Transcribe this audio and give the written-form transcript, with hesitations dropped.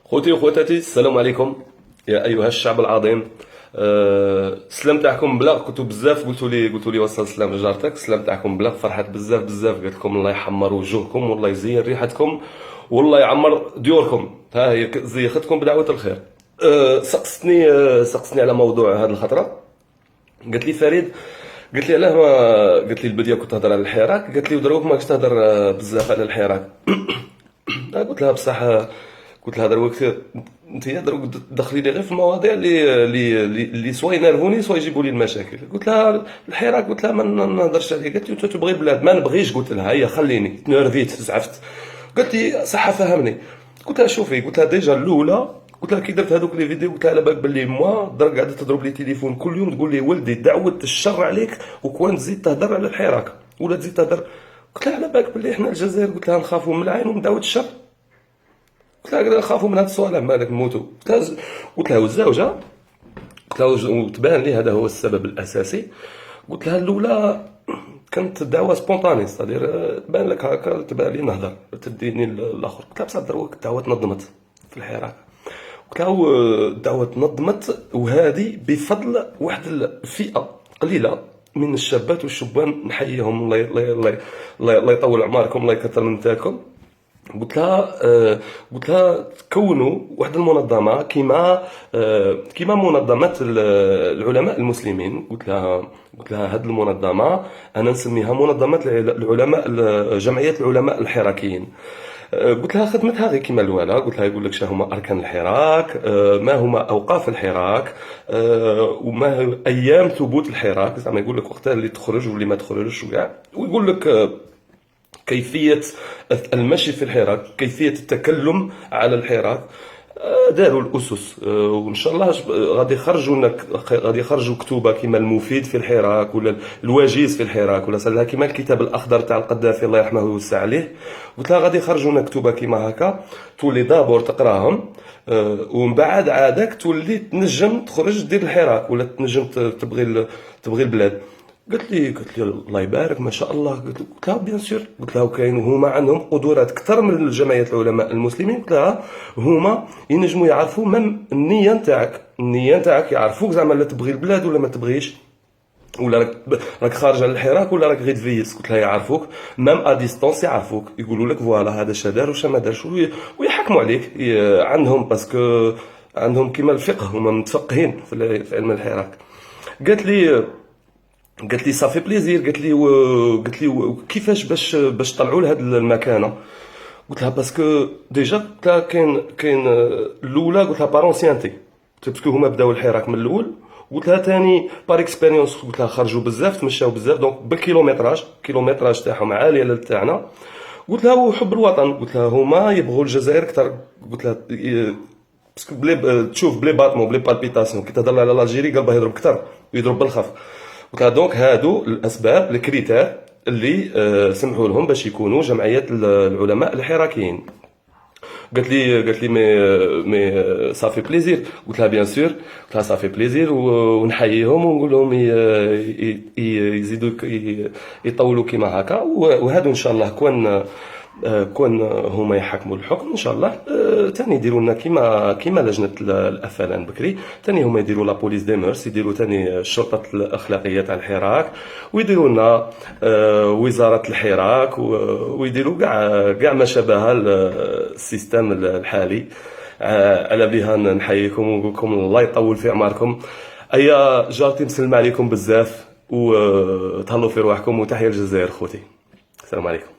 خوتي وخواتاتي، السلام عليكم يا ايها الشعب العظيم. السلام تاعكم بلاغ، كنتو بزاف قلتوا لي وصل السلام لجارتك. السلام تاعكم بلاغ، فرحت بزاف بزاف. قلت لكم الله يحمر وجوهكم والله يزين ريحتكم والله يعمر ديوركم. ها هي زيختكم بدعوة الخير. سقستني على موضوع هذه الخطرة. قالت لي فريد، قلت لي علاه ما قلت لي البديه كنت تهضر على الحراك، قالت لي ودروك ماكش تهضر بزاف على الحراك. قلت لها بصح، قلت لها دروك انت دروك تدخليني غير في المواضيع اللي سوا ينرفوني سوا يجيبوا لي المشاكل. قلت لها الحراك، قلت لها ما نهضرش عليه. قالت لي انت تبغي البلاد، ما نبغيش. قلت لها هيا خليني، تنرفيت زعفت. قالت لي صح فهمني. قلت لها شوفي، قلت لها ديجا الاولى، قلت لها كي درت هذوك لي فيديو قلت لها على بالك باللي موا درك قاعده تضرب لي تليفون كل يوم تقول لي ولدي دعوه الشر عليك، وكون تزيد تهضر على الحراك ولا تزيد تهضر. قلت لها على بالك باللي احنا الجزائر، قلت لها نخافوا من العين ومن دعوه الشر. قلت لها نخافوا من هذا الصوالح مالك نموتوا. قلت لها والزوجه، قلت لها وتبان لي هذا هو السبب الاساسي. قلت لها الاولى كانت دعوه سبونطاني، صدير تبان لك هكا، تبان لي نهضر تديني الاخر. قلت لها بصح دروك الدعوه تنظمت في الحراك. قلت لها الدعوه تنظمت، وهذه بفضل واحد الفئه قليله من الشابات والشبان، نحييهم. الله يطول اعماركم، الله يكثر من تاعكم. قلت لها تكونوا واحد المنظمه كيما منظمه العلماء المسلمين. قلت لها هذه المنظمه انا نسميها منظمه العلماء، جمعيه العلماء الحراكيين. قلت لها خدمتها غير كيما الاولى. قلت لها يقول لك شنو هما اركان الحراك، ما هما اوقاف الحراك، وما هي ايام ثبوت الحراك، زعما يقول لك وقتها اللي تخرج واللي ما تخرجش وكاع، ويقول لك كيفية المشي في الحراك، كيفية التكلم على الحراك. داروا الأسس، وإن شاء الله غادي يخرجوا كتوبة كيما المفيد في الحراك، ولا الوجيز في الحراك، ولا سالها كيما الكتاب الأخضر تاع القذافي الله يرحمه ويوسع عليه. قلت لها غادي يخرجوا لنا كتوبة كيما هكا، تولي دابور تقراهم، ومن بعد عادك تولي تنجم تخرج دير الحراك، ولا تنجم تبغي البلاد. قلت لي الله يبارك ما شاء الله. قلت لها بيان سور. قلت لها وكاين هما عندهم قدرات اكثر من جمعيه العلماء المسلمين. قلت لها هما ينجموا يعرفوا من النيه نتاعك يعرفوك زعما لا تبغي البلاد ولا ما تبغيش، ولا راك خارج على الحراك ولا راك غير تفيس. قلت لها يعرفوك ميم ا ديستونس، يعرفوك يقولوا لك فوالا هذا شا دار وشا ما دارش، ويحكموا عليك. عندهم باسكو عندهم كيما الفقه، هما متفقهين في علم الحراك. قالت لي صافي بليزير. قالت لي كيفاش باش طلعوا لهاد المكانه. قلت لها باسكو ديجا، قلت لها كاين الاولى، قلت لها بار اونسيانتي باسكو هما بداو الحراك من الاول. قلت لها ثاني بار اكسبيريونس، قلت لها خرجوا بزاف تمشاو بزاف، دونك بالكيلومتراج تاعهم عاليه على تاعنا. قلت لها وحب الوطن. قلت لها هما يبغوا الجزائر اكثر. قلت لها باسكو تشوف بلي باتمون بلي بالبيتاسيون كي تهضر على الجيري قلبها يضرب اكثر ويضرب بالخف. قلت لها دونك هادو الاسباب الكريتير اللي سمحوا لهم باش يكونوا جمعيه العلماء الحراكيين. قالت لي مي صافي بليزير. قلت لها بيان سور. قلت لها صافي بليزير، ونحييهم ونقول لهم يزيدوا يطولوا كيما هكا. وهادو ان شاء الله كون هما يحكموا الحكم ان شاء الله، تاني يديروا لنا كيما لجنه الافلان بكري، تاني هما يديروا لا بوليس دي مورس، يديروا تاني شرطه الاخلاقيه تاع الحراك، ويديروا لنا وزاره الحراك، ويديروا كاع ما شابه السيستم الحالي. على بها نحييكم ونقول لكم الله يطول في اعماركم. ايا جارتي مسلمه عليكم بزاف، وتهلاو في رواحكم، وتحيه الجزائر خوتي. السلام عليكم.